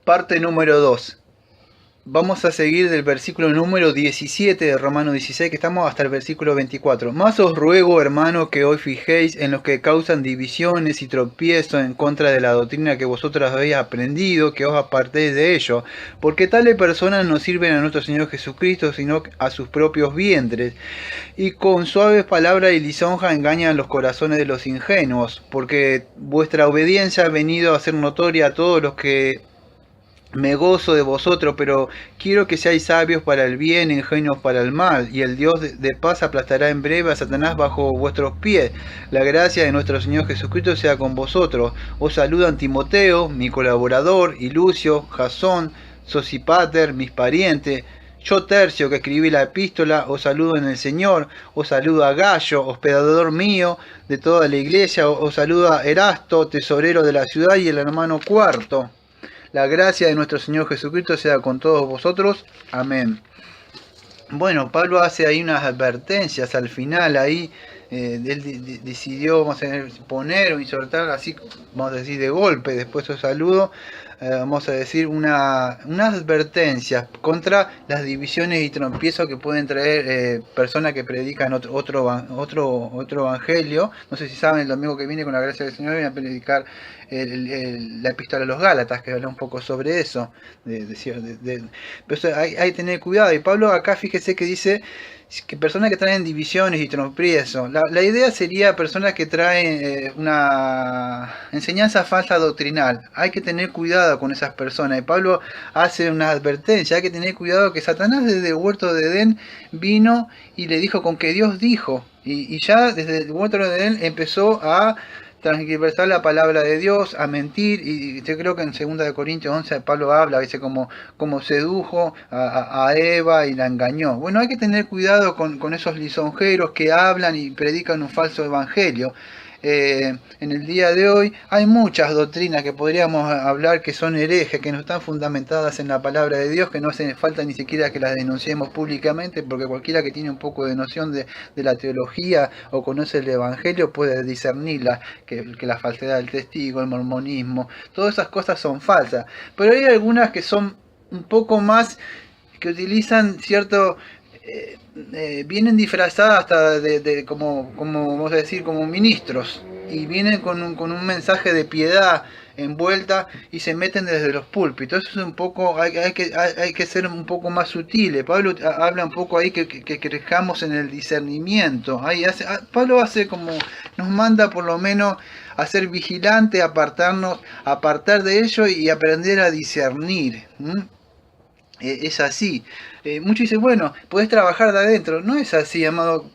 Parte número 2. Vamos a seguir del versículo número 17 de Romanos 16, que estamos hasta el versículo 24. Más os ruego, hermano, que hoy fijéis en los que causan divisiones y tropiezos en contra de la doctrina que vosotros habéis aprendido, que os apartéis de ello, porque tales personas no sirven a nuestro Señor Jesucristo, sino a sus propios vientres, y con suaves palabras y lisonja engañan los corazones de los ingenuos, porque vuestra obediencia ha venido a ser notoria a todos los que me gozo de vosotros, pero quiero que seáis sabios para el bien, ingenuos para el mal, y el Dios de paz aplastará en breve a Satanás bajo vuestros pies. La gracia de nuestro Señor Jesucristo sea con vosotros. Os saludan Timoteo, mi colaborador, y Lucio, Jasón, Sosipater, mis parientes. Yo, Tercio, que escribí la epístola, os saludo en el Señor. Os saluda Gallo, hospedador mío de toda la iglesia. Os saluda Erasto, tesorero de la ciudad, y el hermano Cuarto. La gracia de nuestro Señor Jesucristo sea con todos vosotros. Amén. Bueno, Pablo hace ahí unas advertencias al final, ahí él decidió, vamos a poner o insertar así, vamos a decir de golpe, después os saludo, vamos a decir unas advertencias contra las divisiones y tropiezos que pueden traer personas que predican otro evangelio. No sé si saben, el domingo que viene con la gracia del Señor viene a predicar la epístola a los Gálatas, que habla un poco sobre eso. Pero hay que tener cuidado, y Pablo acá fíjese que dice que personas que traen divisiones y tropiezos. La idea sería personas que traen una enseñanza falsa doctrinal. Hay que tener cuidado con esas personas. Y Pablo hace una advertencia. Hay que tener cuidado que Satanás desde el huerto de Edén vino y le dijo con que Dios dijo. Y ya desde el huerto de Edén empezó a transversar la palabra de Dios, a mentir, y yo creo que en 2 Corintios 11 Pablo habla, dice como sedujo a Eva y la engañó. Bueno, hay que tener cuidado con esos lisonjeros que hablan y predican un falso evangelio. En el día de hoy hay muchas doctrinas que podríamos hablar que son herejes, que no están fundamentadas en la palabra de Dios, que no hace falta ni siquiera que las denunciemos públicamente, porque cualquiera que tiene un poco de noción de la teología o conoce el evangelio puede discernirla, que la falsedad del testigo, el mormonismo, todas esas cosas son falsas. Pero hay algunas que son un poco más, que utilizan cierto vienen disfrazadas hasta como vamos a decir, como ministros, y vienen con un mensaje de piedad envuelta y se meten desde los púlpitos. Eso es un poco, hay que ser un poco más sutiles. Pablo habla un poco ahí que crezcamos en el discernimiento. Pablo hace como, nos manda por lo menos a ser vigilantes, apartar de ello y aprender a discernir. Es así. Muchos dicen, bueno, podés trabajar de adentro. No es así, amado,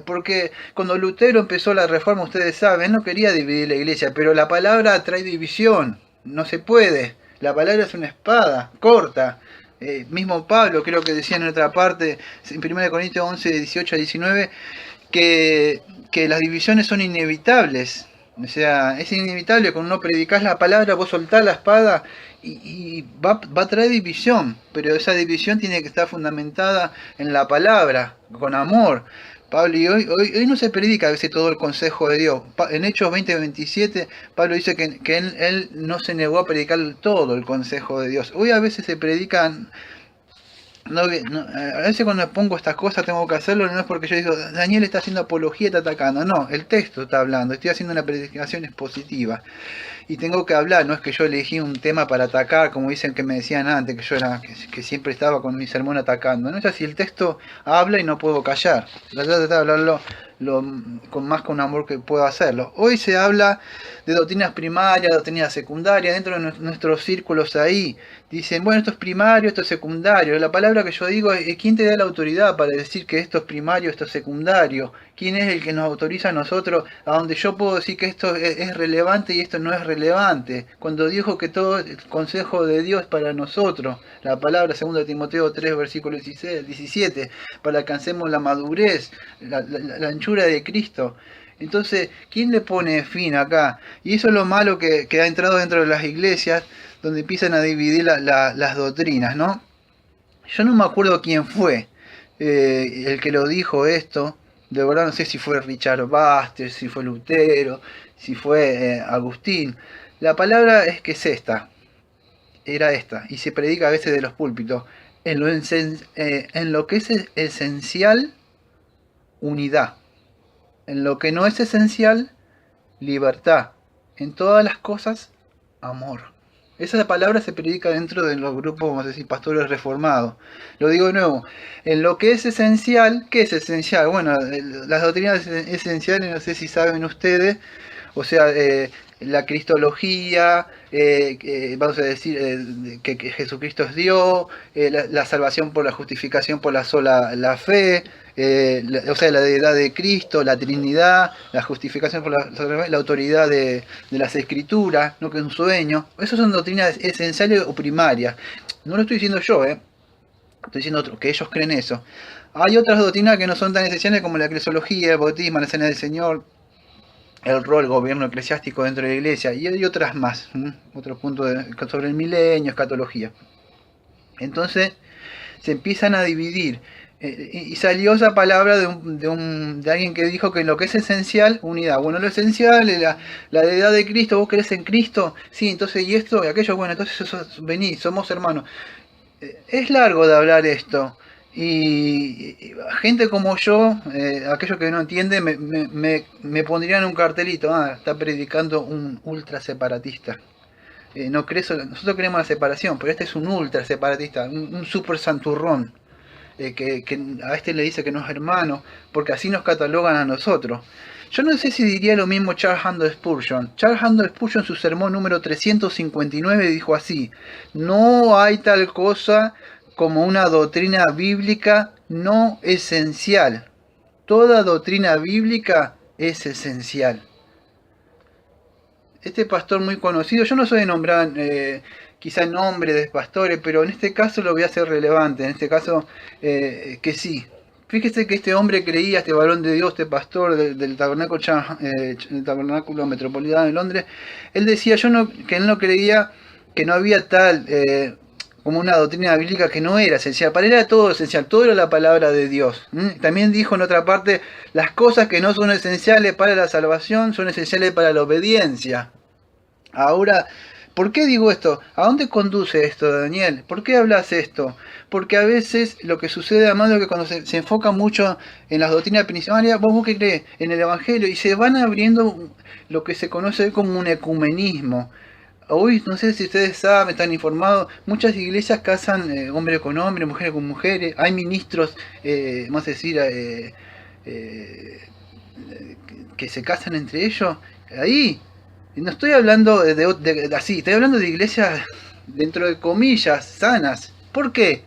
porque cuando Lutero empezó la reforma, ustedes saben, no quería dividir la iglesia, pero la palabra trae división. No se puede. La palabra es una espada, corta. Mismo Pablo, creo que decía en otra parte, en 1 Corintios 11, 18 a 19, que las divisiones son inevitables. O sea, es inevitable, cuando no predicás la palabra, vos soltás la espada y va a traer división, pero esa división tiene que estar fundamentada en la palabra, con amor. Pablo, y hoy no se predica a veces todo el consejo de Dios. En Hechos 20-27, Pablo dice que él no se negó a predicar todo el consejo de Dios. Hoy a veces se predican... a veces cuando pongo estas cosas tengo que hacerlo, no es porque yo digo, Daniel está haciendo apología, está atacando. No, el texto está hablando, estoy haciendo una predicación expositiva. Y tengo que hablar, no es que yo elegí un tema para atacar, como dicen que me decían antes, que yo era que siempre estaba con mi sermón atacando. No es así, el texto habla y no puedo callar. Tratar de hablarlo con amor que puedo hacerlo. Hoy se habla de doctrinas primarias, doctrinas secundarias, dentro de nuestros círculos ahí. Dicen, bueno, esto es primario, esto es secundario. La palabra que yo digo es, ¿quién te da la autoridad para decir que esto es primario, esto es secundario? ¿Quién es el que nos autoriza a nosotros a donde yo puedo decir que esto es relevante y esto no es relevante? Cuando dijo que todo el consejo de Dios para nosotros, la palabra 2 Timoteo 3, versículo 17, para que alcancemos la madurez, la anchura de Cristo. Entonces, ¿quién le pone fin acá? Y eso es lo malo que ha entrado dentro de las iglesias, donde empiezan a dividir las doctrinas, ¿no? Yo no me acuerdo quién fue el que lo dijo esto. De verdad no sé si fue Richard Baxter, si fue Lutero, si fue Agustín. La palabra es que es esta. era esta, y se predica a veces de los púlpitos. En lo que es esencial, unidad. En lo que no es esencial, libertad. En todas las cosas, amor. Esa palabra se predica dentro de los grupos, vamos a decir, pastores reformados. Lo digo de nuevo. En lo que es esencial, ¿qué es esencial? Bueno, las doctrinas esenciales, no sé si saben ustedes, o sea, la cristología, vamos a decir que Jesucristo es Dios, la salvación por la justificación por la sola la fe, o sea, la deidad de Cristo, la Trinidad, la justificación por la autoridad de las Escrituras, no que es un sueño. Esas son doctrinas esenciales o primarias. No lo estoy diciendo yo, estoy diciendo otro, que ellos creen eso. Hay otras doctrinas que no son tan esenciales como la eclesiología, el bautismo, la cena del Señor, el rol gobierno eclesiástico dentro de la iglesia, y hay otras más, otro punto sobre el milenio, escatología. Entonces se empiezan a dividir, y salió esa palabra de alguien que dijo que lo que es esencial, unidad. Bueno, lo esencial es la deidad de Cristo. ¿Vos crees en Cristo? Sí, entonces, y esto y aquello, bueno, entonces vení, somos hermanos. Es largo de hablar esto. Y gente como yo, aquellos que no entienden, me pondrían un cartelito: está predicando un ultra separatista. No crees, nosotros queremos la separación, pero este es un ultra separatista, un super santurrón, que a este le dice que no es hermano, porque así nos catalogan a nosotros. Yo no sé si diría lo mismo Charles Haddon Spurgeon. Charles Haddon Spurgeon en su sermón número 359 dijo así: no hay tal cosa como una doctrina bíblica no esencial. Toda doctrina bíblica es esencial. Este pastor muy conocido, yo no soy de nombrar quizá nombre de pastores, pero en este caso lo voy a hacer relevante, en este caso que sí. Fíjese que este hombre creía, este varón de Dios, este pastor del tabernáculo metropolitano de Londres, él decía que él no creía que no había tal como una doctrina bíblica que no era esencial. Para él era todo esencial, todo era la palabra de Dios. También dijo en otra parte: las cosas que no son esenciales para la salvación son esenciales para la obediencia. Ahora, ¿por qué digo esto? ¿A dónde conduce esto, Daniel? ¿Por qué hablas esto? Porque a veces lo que sucede, amado, es que cuando se enfoca mucho en las doctrinas principales, ¿vos qué crees? En el Evangelio, y se van abriendo lo que se conoce como un ecumenismo. Hoy, no sé si ustedes saben, están informados, muchas iglesias casan hombre con hombre, mujeres con mujeres, hay ministros, vamos a decir, que se casan entre ellos. Ahí, no estoy hablando así, estoy hablando de iglesias dentro de comillas, sanas. ¿Por qué?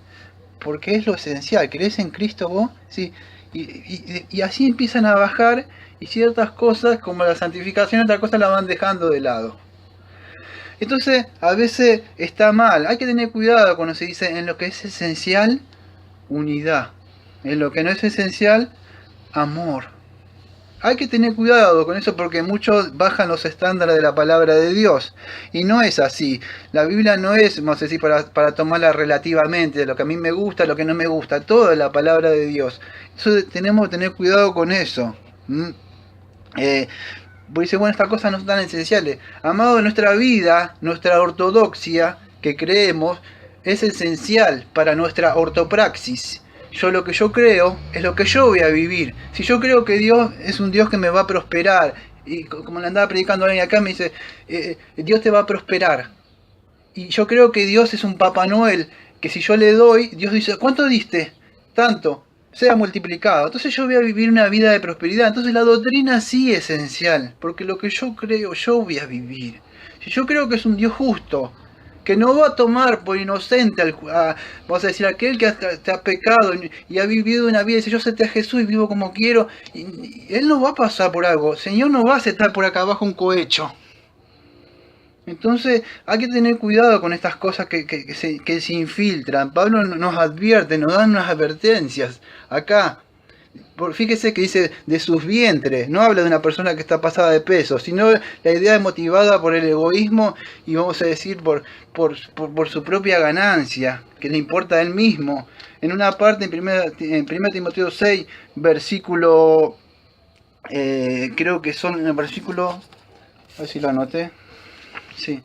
Porque es lo esencial. ¿Crees en Cristo vos? Sí. Y así empiezan a bajar, y ciertas cosas como la santificación, otras cosas la van dejando de lado. Entonces, a veces está mal. Hay que tener cuidado cuando se dice: en lo que es esencial, unidad. En lo que no es esencial, amor. Hay que tener cuidado con eso, porque muchos bajan los estándares de la palabra de Dios. Y no es así. La Biblia no es, vamos a decir, para tomarla relativamente, lo que a mí me gusta, lo que no me gusta. Todo es la palabra de Dios. Entonces tenemos que tener cuidado con eso. Porque dice: bueno, estas cosas no son tan esenciales. Amado, nuestra vida, nuestra ortodoxia que creemos, es esencial para nuestra ortopraxis. Lo que yo creo es lo que yo voy a vivir. Si yo creo que Dios es un Dios que me va a prosperar, y como le andaba predicando alguien acá, me dice: Dios te va a prosperar. Y yo creo que Dios es un Papá Noel, que si yo le doy, Dios dice: ¿cuánto diste? Tanto. Sea multiplicado. Entonces yo voy a vivir una vida de prosperidad. Entonces la doctrina sí es esencial, porque lo que yo creo, yo voy a vivir. Si yo creo que es un Dios justo, que no va a tomar por inocente vamos a decir, aquel que ha pecado y ha vivido una vida, y dice: yo acepté a Jesús y vivo como quiero, y Él no va a pasar por algo. El Señor no va a aceptar por acá abajo un cohecho. Entonces hay que tener cuidado con estas cosas que se infiltran. Pablo nos advierte, nos da unas advertencias acá. Fíjese que dice de sus vientres, no habla de una persona que está pasada de peso, sino la idea es motivada por el egoísmo, y vamos a decir por su propia ganancia, que le importa a él mismo. En una parte, en 1 Timoteo 6, versículo, creo que son en el versículo, a ver si lo anoté, sí,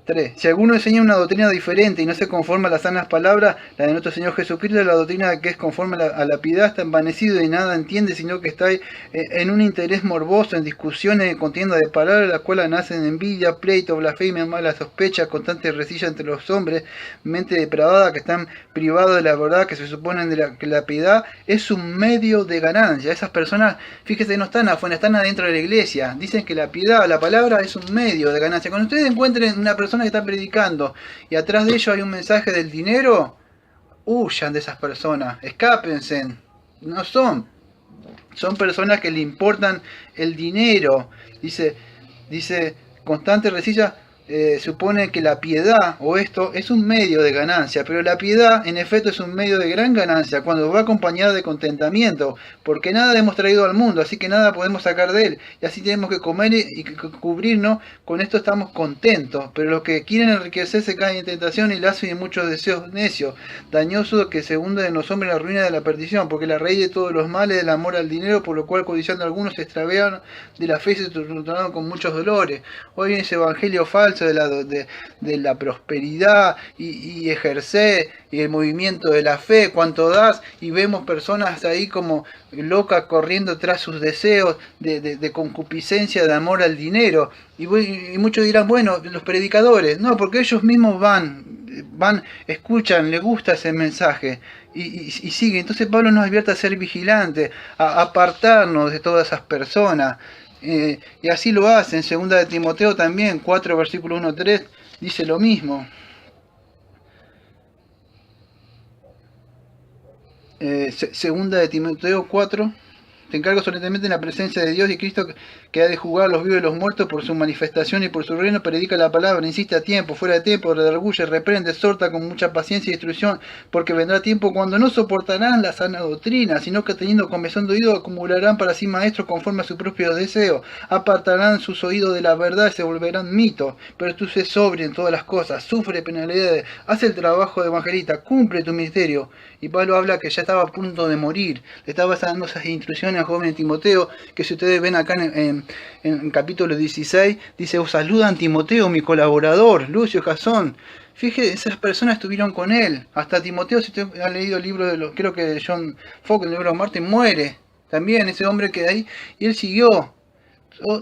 3. Si alguno enseña una doctrina diferente y no se conforma a las sanas palabras, la de nuestro Señor Jesucristo, la doctrina que es conforme a la piedad, está envanecido y nada entiende, sino que está en un interés morboso, en discusiones, en contienda de palabras, las cuales nacen envidia, pleito, blasfemia, mala sospecha, constante resilla entre los hombres, mente depravada, que están privados de la verdad, que se suponen que la piedad es un medio de ganancia. Esas personas, fíjese, no están afuera, están adentro de la iglesia. Dicen que la piedad, la palabra, es un medio de ganancia. Cuando ustedes encuentren una persona que está predicando y atrás de ellos hay un mensaje del dinero, huyan de esas personas, escápense. No son personas que le importan el dinero. Dice constante resilla, supone que la piedad o esto es un medio de ganancia, pero la piedad en efecto es un medio de gran ganancia cuando va acompañada de contentamiento, porque nada hemos traído al mundo, así que nada podemos sacar de él, y así tenemos que comer y cubrirnos, con esto estamos contentos, pero los que quieren enriquecerse caen en tentación y lazo y en muchos deseos necios, dañosos, que se hunden en los hombres la ruina de la perdición, porque la raíz de todos los males es el amor al dinero, por lo cual codiciando algunos se extraviaron de la fe y se tornaron con muchos dolores. Hoy en ese evangelio falso de la prosperidad y ejercer y el movimiento de la fe, cuánto das, y vemos personas ahí como locas corriendo tras sus deseos de concupiscencia, de amor al dinero, y muchos dirán, bueno, los predicadores, no, porque ellos mismos van, escuchan, les gusta ese mensaje y siguen. Entonces Pablo nos advierte a ser vigilantes, a apartarnos de todas esas personas. Y así lo hace en 2 de Timoteo también, 4 versículo 1-3, dice lo mismo. Segunda de Timoteo 4, te encargo solemnemente en la presencia de Dios y Cristo que ha de juzgar a los vivos y los muertos por su manifestación y por su reino, predica la palabra, insiste a tiempo, fuera de tiempo, redarguye, reprende, exhorta con mucha paciencia y instrucción, porque vendrá tiempo cuando no soportarán la sana doctrina, sino que teniendo comezón de oído acumularán para sí maestros conforme a sus propios deseos, apartarán sus oídos de la verdad y se volverán mitos, pero tú sé sobrio en todas las cosas, sufre penalidades, haz el trabajo de evangelista, cumple tu ministerio. Y Pablo habla que ya estaba a punto de morir, le estaba dando esas instrucciones al joven Timoteo, que si ustedes ven acá en capítulo 16, dice, os saludan Timoteo, mi colaborador, Lucio, Jasón. Fíjese, esas personas estuvieron con él. Hasta Timoteo, si usted ha leído el libro creo que de John Fox, el libro de Martin, muere también ese hombre que ahí, y él siguió.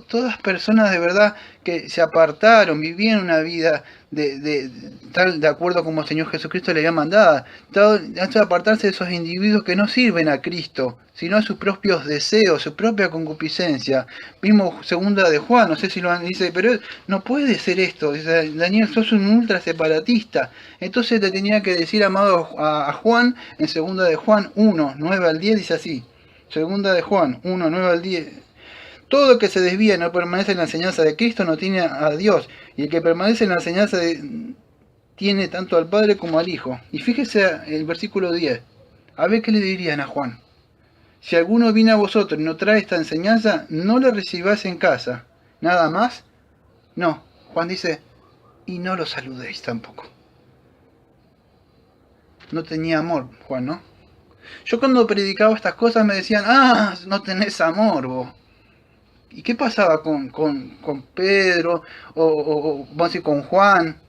Todas personas de verdad que se apartaron, vivían una vida de acuerdo como el Señor Jesucristo le había mandado, antes de apartarse de esos individuos que no sirven a Cristo, sino a sus propios deseos, su propia concupiscencia. Mismo segunda de Juan, no sé si lo dice, pero no puede ser esto, dice, Daniel, sos un ultra separatista. Entonces le tenía que decir, amado, a Juan, en segunda de Juan 1, 9-10, dice así, segunda de Juan 1, 9-10, todo el que se desvía y no permanece en la enseñanza de Cristo no tiene a Dios, y el que permanece en la enseñanza tiene tanto al Padre como al Hijo. Y fíjese el versículo 10, a ver qué le dirían a Juan. Si alguno viene a vosotros y no trae esta enseñanza, no le recibáis en casa. ¿Nada más? No, Juan dice, y no lo saludéis tampoco. No tenía amor, Juan, ¿no? Yo cuando predicaba estas cosas me decían, no tenés amor vos. ¿Y qué pasaba con Pedro o vamos a decir, con Juan?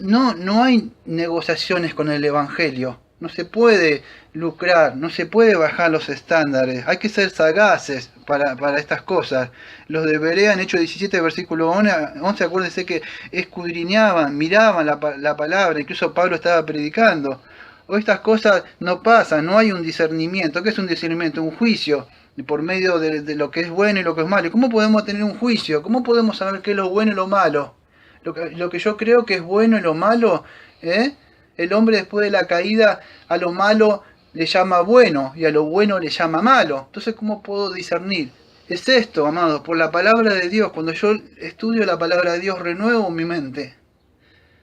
No hay negociaciones con el Evangelio. No se puede lucrar, no se puede bajar los estándares. Hay que ser sagaces para estas cosas. Los de Berea en Hechos 17, versículo 11, acuérdense que escudriñaban, miraban la palabra. Incluso Pablo estaba predicando. Hoy estas cosas no pasan, no hay un discernimiento. ¿Qué es un discernimiento? Un juicio por medio de lo que es bueno y lo que es malo. ¿Cómo podemos tener un juicio? ¿Cómo podemos saber qué es lo bueno y lo malo? Lo que yo creo que es bueno y lo malo, el hombre después de la caída a lo malo le llama bueno y a lo bueno le llama malo. Entonces, ¿cómo puedo discernir? Es esto, amados, por la palabra de Dios. Cuando yo estudio la palabra de Dios, renuevo mi mente.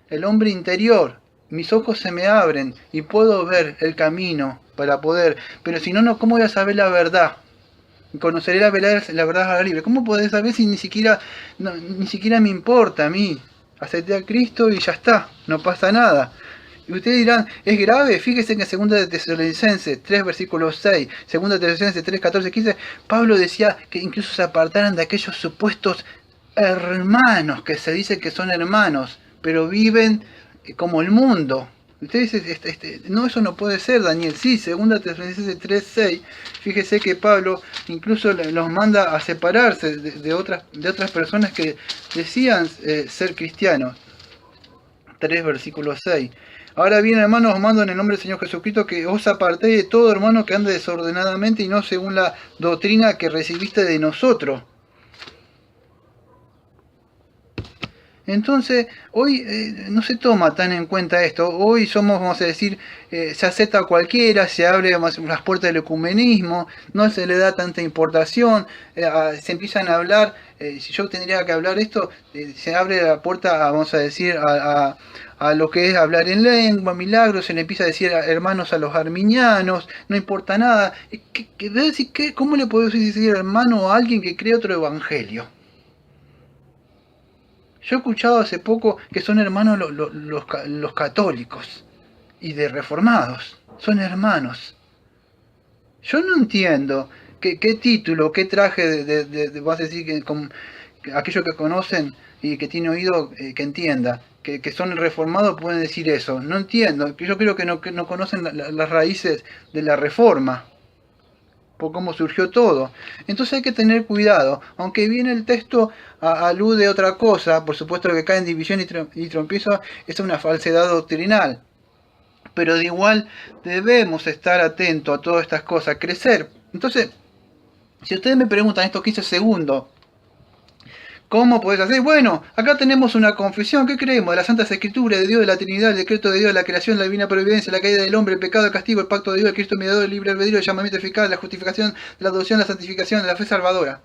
El hombre interior, mis ojos se me abren y puedo ver el camino para poder. Pero si no, ¿cómo voy a saber la verdad? Conoceré la verdad libre. ¿Cómo podés saber si ni siquiera me importa a mí? Acepté a Cristo y ya está, no pasa nada. Y ustedes dirán, ¿es grave? Fíjense que en 2 de Tesalonicenses 3, versículo 6, 2 de Tesalonicenses 3, 14, 15, Pablo decía que incluso se apartaran de aquellos supuestos hermanos, que se dice que son hermanos, pero viven como el mundo. Usted dice, no, eso no puede ser, Daniel. Sí, segunda Tesalonicenses 3:6. Fíjese que Pablo incluso los manda a separarse de otras personas que decían ser cristianos. 3, versículo 6. Ahora bien, hermanos, os mando en el nombre del Señor Jesucristo que os apartéis de todo hermano que ande desordenadamente y no según la doctrina que recibiste de nosotros. Entonces, hoy no se toma tan en cuenta esto. Hoy somos, vamos a decir, se acepta a cualquiera, se abre las puertas del ecumenismo, no se le da tanta importación, se empiezan a hablar, si yo tendría que hablar esto, se abre la puerta, vamos a decir, a lo que es hablar en lengua, milagros, se le empieza a decir hermanos a los arminianos, no importa nada. ¿Cómo le podemos decir hermano a alguien que cree otro evangelio? Yo he escuchado hace poco que son hermanos los católicos y de reformados. Son hermanos. Yo no entiendo qué título, qué traje vas a decir que aquellos que conocen y que tienen oído que entienda. Que son reformados pueden decir eso. No entiendo. Yo creo que no conocen las raíces de la reforma. Por cómo surgió todo. Entonces hay que tener cuidado. Aunque bien el texto alude a otra cosa, por supuesto que cae en división y trompiezo, es una falsedad doctrinal. Pero de igual debemos estar atentos a todas estas cosas, crecer. Entonces, si ustedes me preguntan estos 15 segundos, ¿cómo podés hacer? Bueno, acá tenemos una confesión. ¿Qué creemos? De las Santas Escrituras, de Dios, de la Trinidad, el decreto de Dios, la creación, la divina providencia, la caída del hombre, el pecado, el castigo, el pacto de Dios, el Cristo mediador, el libre albedrío, el llamamiento eficaz, la justificación, la adopción, la santificación, la fe salvadora.